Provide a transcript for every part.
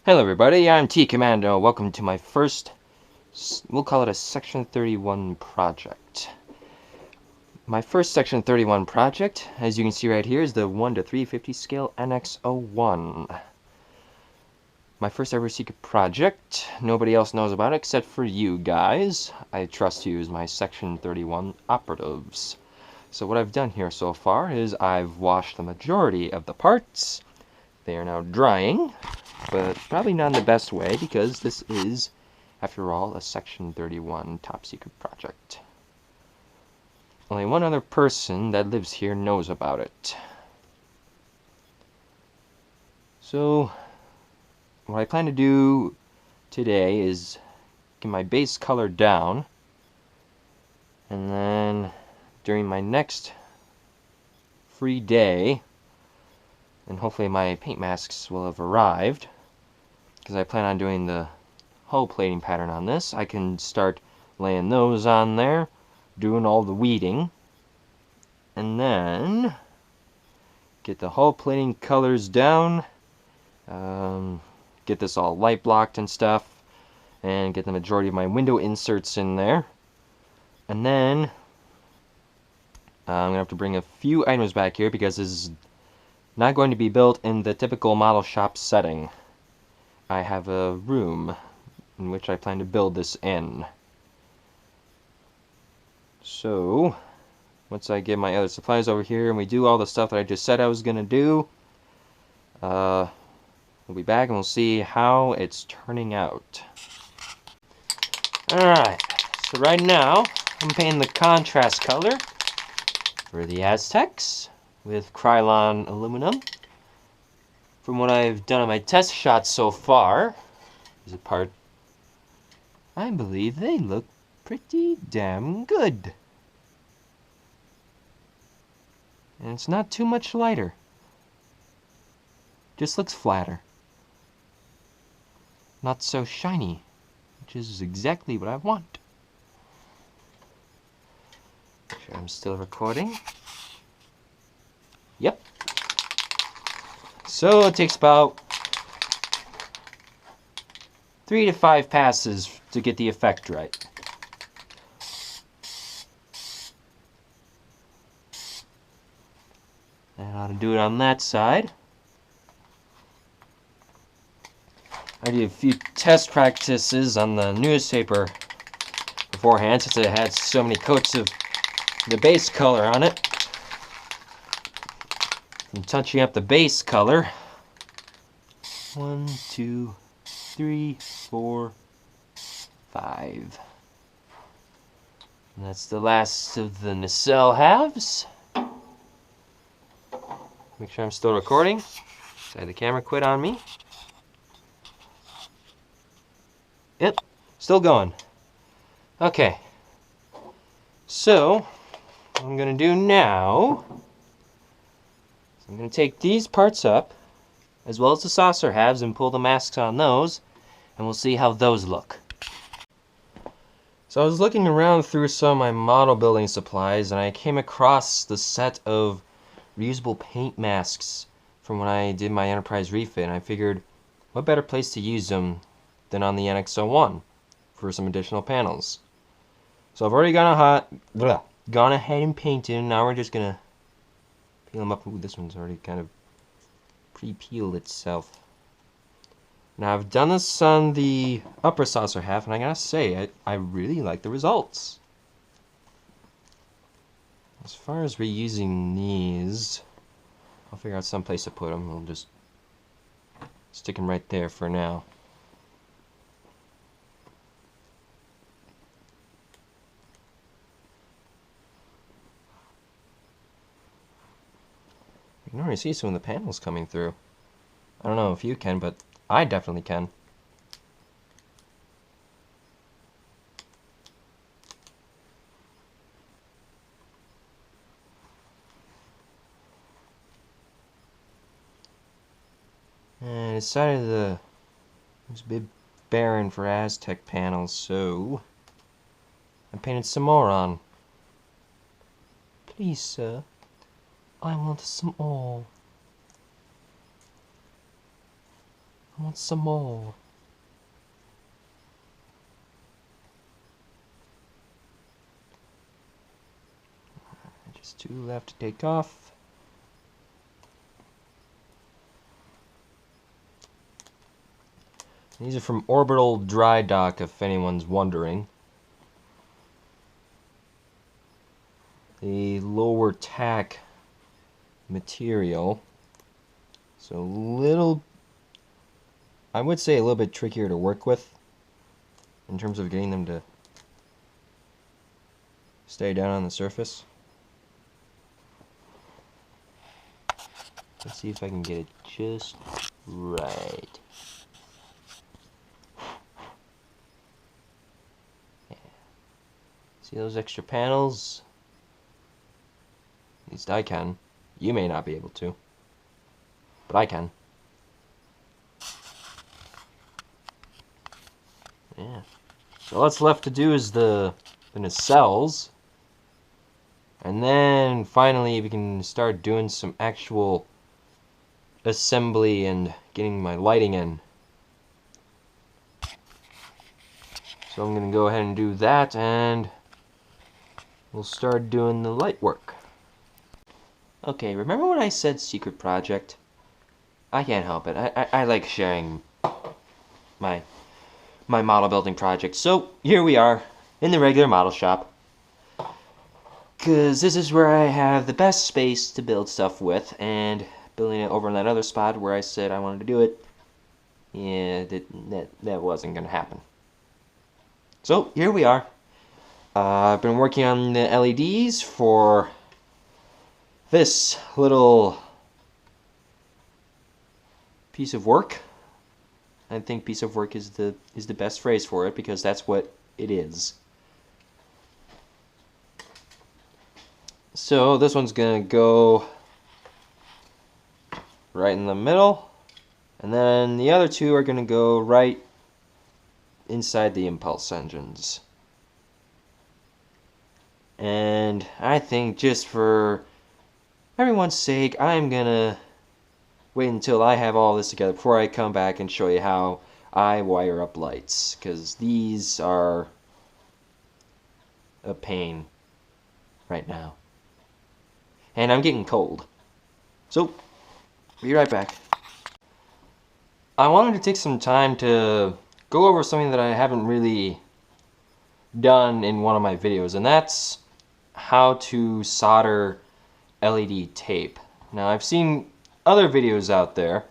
Hello everybody, I'm T-Commando. Welcome to my first, we'll call it a Section 31 project. My first Section 31 project, as you can see right here, is the 1:350 scale NX-01. My first ever secret project. Nobody else knows about it except for you guys. I trust you as my Section 31 operatives. So what I've done here so far is I've washed the majority of the parts. They are now drying, but probably not in the best way because this is, after all, a Section 31 top secret project. Only one other person that lives here knows about it. So, what I plan to do today is get my base color down, and then during my next free day, and hopefully my paint masks will have arrived, because I plan on doing the hull plating pattern on this. I can start laying those on there, doing all the weeding, and then get the hull plating colors down, get this all light blocked and stuff, and get the majority of my window inserts in there. And then I'm going to have to bring a few items back here because this is not going to be built in the typical model shop setting. I have a room in which I plan to build this in. So, once I get my other supplies over here and we do all the stuff that I just said I was going to do, we'll be back and we'll see how it's turning out. Alright, so right now I'm painting the contrast color for the Aztecs with Krylon Aluminum. From what I've done on my test shots so far, is a part, I believe they look pretty damn good. And it's not too much lighter. Just looks flatter. Not so shiny, which is exactly what I want. Make sure I'm still recording. Yep. So it takes about 3 to 5 passes to get the effect right. And I'll do it on that side. I did a few test practices on the newspaper beforehand since it had so many coats of the base color on it. I'm touching up the base color. 1, 2, 3, 4, 5. And that's the last of the nacelle halves. Make sure I'm still recording. So the camera quit on me. Yep, still going. Okay. So, what I'm going to do now, I'm going to take these parts up, as well as the saucer halves, and pull the masks on those, and we'll see how those look. So I was looking around through some of my model building supplies, and I came across the set of reusable paint masks from when I did my Enterprise Refit, and I figured, what better place to use them than on the NX-01 for some additional panels. So I've already gone ahead and painted, and now we're just going to peel them up. Ooh, this one's already kind of pre-peeled itself. Now I've done this on the upper saucer half, and I gotta say, I really like the results. As far as reusing these, I'll figure out some place to put them. We'll just stick them right there for now. You can already see some of the panels coming through. I don't know if you can, but I definitely can. And I decided it was a bit barren for Aztek panels, so I painted some more on. Please, sir, I want some more. want some more. Just 2 left to take off. These are from Orbital Drydock, if anyone's wondering. The lower tack material. So I would say a little bit trickier to work with in terms of getting them to stay down on the surface. Let's see if I can get it just right. Yeah. See those extra panels? At least I can. You may not be able to, but I can. Yeah. So all that's left to do is the nacelles. And then finally we can start doing some actual assembly and getting my lighting in. So I'm going to go ahead and do that, and we'll start doing the light work. Okay, remember when I said secret project? I can't help it. I like sharing my model building project. So here we are in the regular model shop, because this is where I have the best space to build stuff with, and building it over in that other spot where I said I wanted to do it, yeah, that wasn't going to happen. So here we are. I've been working on the LEDs for this little piece of work. I think piece of work is the best phrase for it, because that's what it is. So this one's gonna go right in the middle, and then the other 2 are gonna go right inside the impulse engines. And I think just for everyone's sake, I'm gonna wait until I have all this together before I come back and show you how I wire up lights, because these are a pain right now. And I'm getting cold. So, be right back. I wanted to take some time to go over something that I haven't really done in one of my videos, and that's how to solder LED tape. Now, I've seen other videos out there,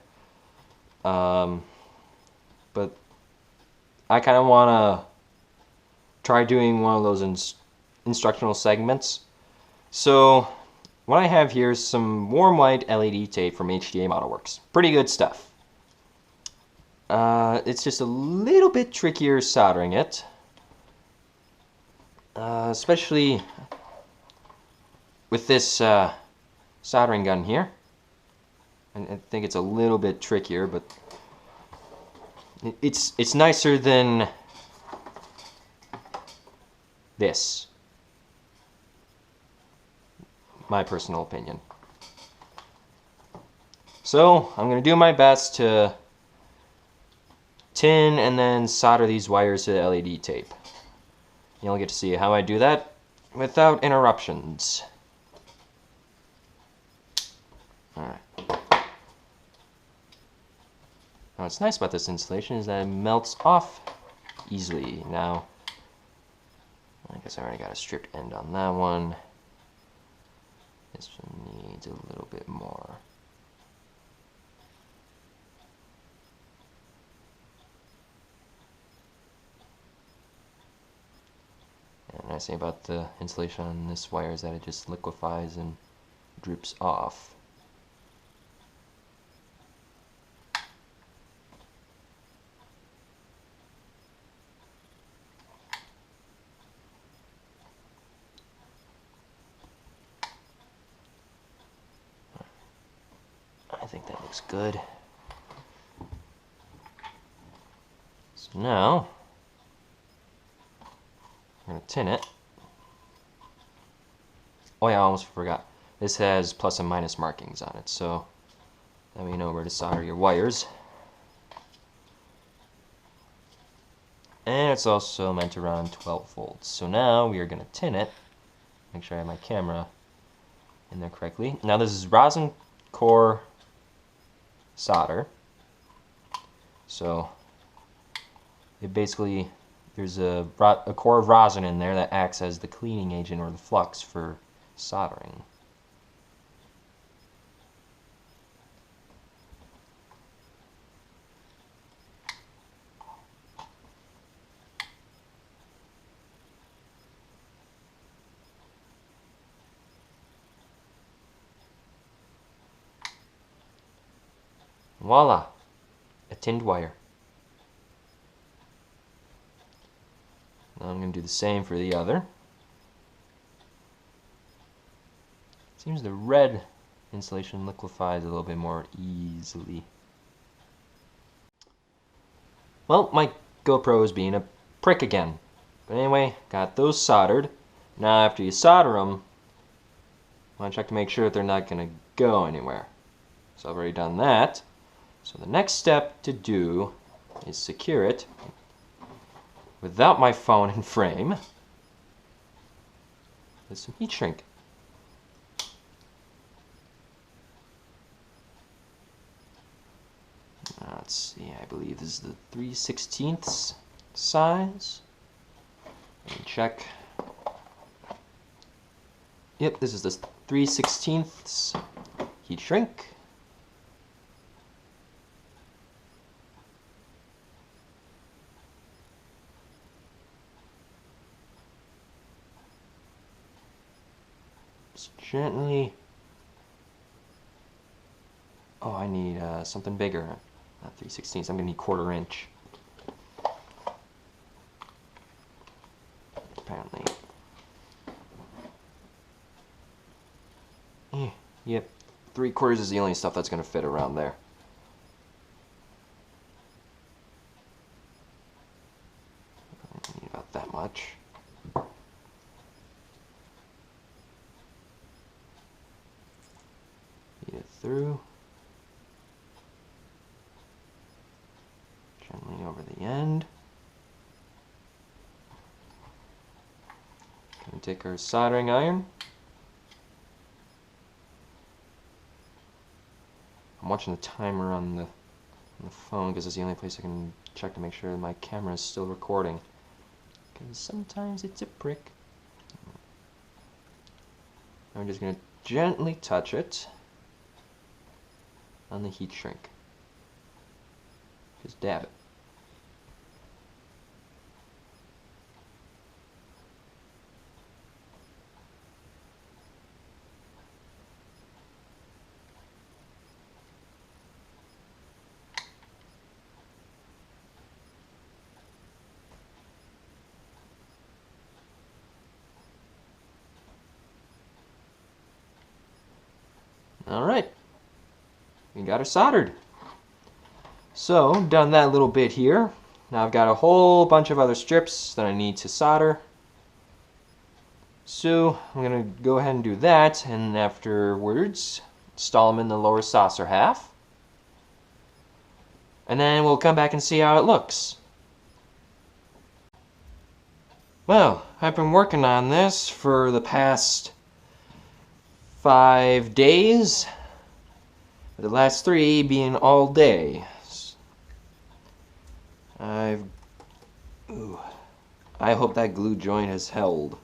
but I kind of want to try doing one of those instructional segments. So what I have here is some warm white LED tape from HDA Model Works. Pretty good stuff. It's just a little bit trickier soldering it, especially with this soldering gun here. And I think it's a little bit trickier, but it's nicer than this. My personal opinion. So I'm going to do my best to tin and then solder these wires to the LED tape. You'll get to see how I do that without interruptions. Alright. Now what's nice about this insulation is that it melts off easily. Now, I guess I already got a stripped end on that one. This one needs a little bit more. And the nice thing about the insulation on this wire is that it just liquefies and drips off. I think that looks good. So now, I'm going to tin it. Oh yeah, I almost forgot. This has plus and minus markings on it, so that way you know where to solder your wires. And it's also meant to run 12 volts. So now we are going to tin it. Make sure I have my camera in there correctly. Now this is rosin core solder. So it basically, there's a core of rosin in there that acts as the cleaning agent or the flux for soldering. Voila, a tinned wire. Now I'm going to do the same for the other. Seems the red insulation liquefies a little bit more easily. Well, my GoPro is being a prick again. But anyway, got those soldered. Now after you solder them, I want to check to make sure that they're not going to go anywhere. So I've already done that. So the next step to do is secure it without my phone in frame with some heat shrink. Let's see, I believe this is the 3/16 size. Let me check. Yep, this is the 3/16 heat shrink. Just gently. Oh, I need something bigger. Not 3/16. I'm gonna need 1/4 inch. Apparently. Yep, 3/4 is the only stuff that's gonna fit around there. I need about that much. Feed it through. Gently over the end. Gonna take our soldering iron. I'm watching the timer on the phone because it's the only place I can check to make sure that my camera is still recording. Because sometimes it's a prick. I'm just going to gently touch it on the heat shrink. Just dab it. Alright, we got her soldered. So, done that little bit here. Now I've got a whole bunch of other strips that I need to solder. So, I'm going to go ahead and do that, and afterwards, install them in the lower saucer half. And then we'll come back and see how it looks. Well, I've been working on this for the past 5 days, the last 3 being all day. I hope that glue joint has held.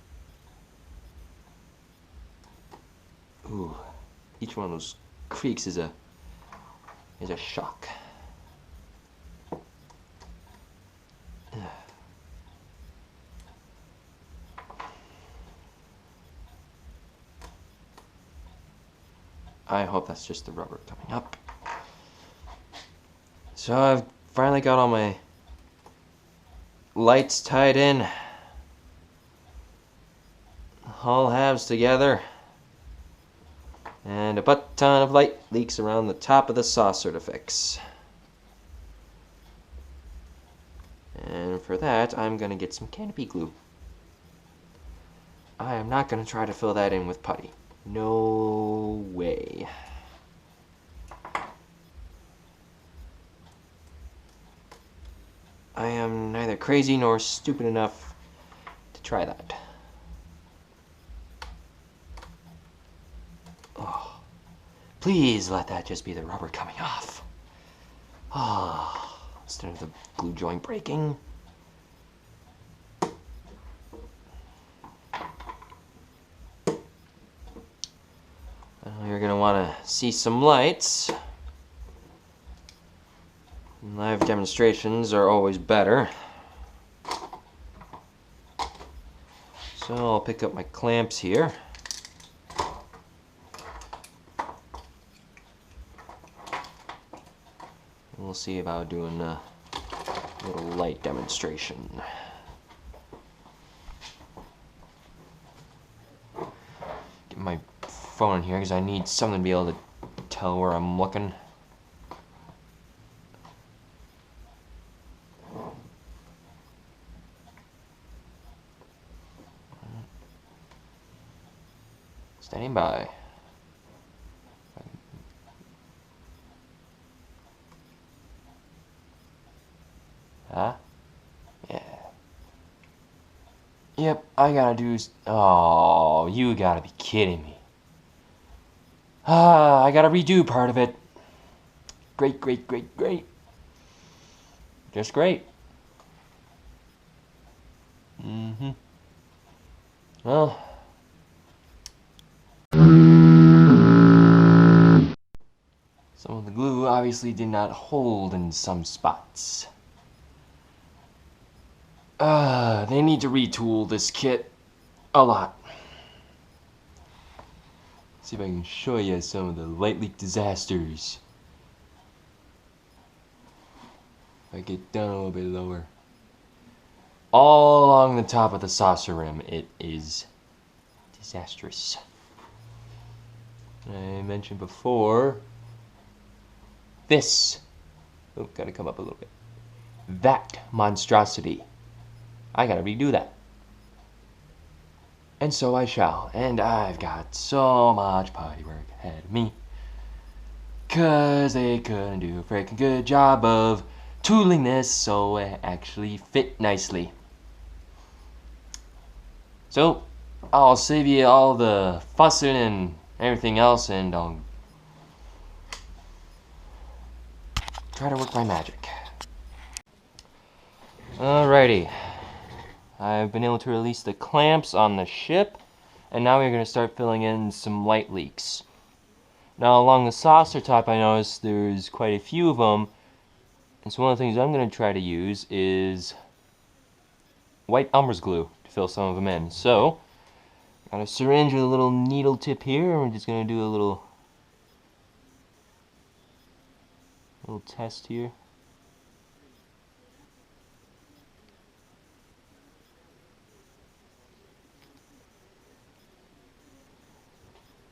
Ooh, each one of those creaks is a shock. I hope that's just the rubber coming up. So I've finally got all my lights tied in. All halves together. And a butt ton of light leaks around the top of the saucer to fix. And for that, I'm going to get some canopy glue. I am not going to try to fill that in with putty. No way. I am neither crazy nor stupid enough to try that. Oh, please let that just be the rubber coming off. Ah, instead of the glue joint breaking. You're going to want to see some lights. Live demonstrations are always better. So I'll pick up my clamps here. We'll see about doing a little light demonstration. Get my phone in here because I need something to be able to tell where I'm looking. Standing by. Huh? Yeah. Yep, I gotta do... Oh, you gotta be kidding me. I gotta redo part of it. Great, great, great, great. Just great. Well... some of the glue obviously did not hold in some spots. They need to retool this kit a lot. See if I can show you some of the light leak disasters. If I get down a little bit lower. All along the top of the saucer rim, it is disastrous. I mentioned before, this, oh, gotta come up a little bit. That monstrosity. I gotta redo that. And so I shall. And I've got so much putty work ahead of me. 'Cause they couldn't do a freaking good job of tooling this so it actually fit nicely. So, I'll save you all the fussing and everything else, and I'll try to work my magic. Alrighty. I've been able to release the clamps on the ship, and now we're going to start filling in some light leaks. Now along the saucer top I noticed there's quite a few of them, and so one of the things I'm going to try to use is white Elmer's glue to fill some of them in. So, got a syringe with a little needle tip here, and we're just going to do a little test here.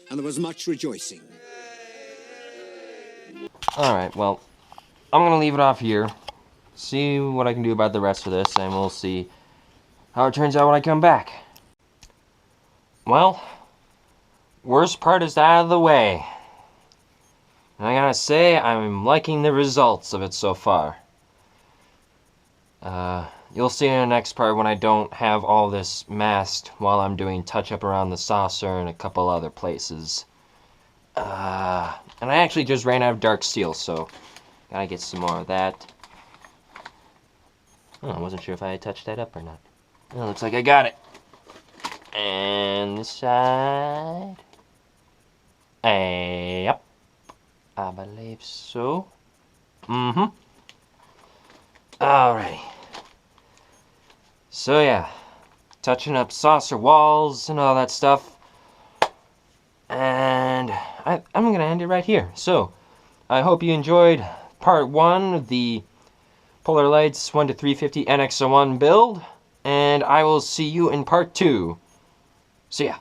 And there was much rejoicing. Alright, well, I'm going to leave it off here, see what I can do about the rest of this, and we'll see how it turns out when I come back. Well, worst part is out of the way. And I gotta say, I'm liking the results of it so far. You'll see in the next part when I don't have all this masked while I'm doing touch-up around the saucer and a couple other places. And I actually just ran out of dark steel, so gotta get some more of that. Oh, I wasn't sure if I had touched that up or not. Oh, looks like I got it. And this side. Yep. I believe so. Alrighty. So yeah, touching up saucer walls and all that stuff. And I'm going to end it right here. So, I hope you enjoyed part 1 of the Polar Lights 1 to 350 NX-01 build. And I will see you in part 2. See ya.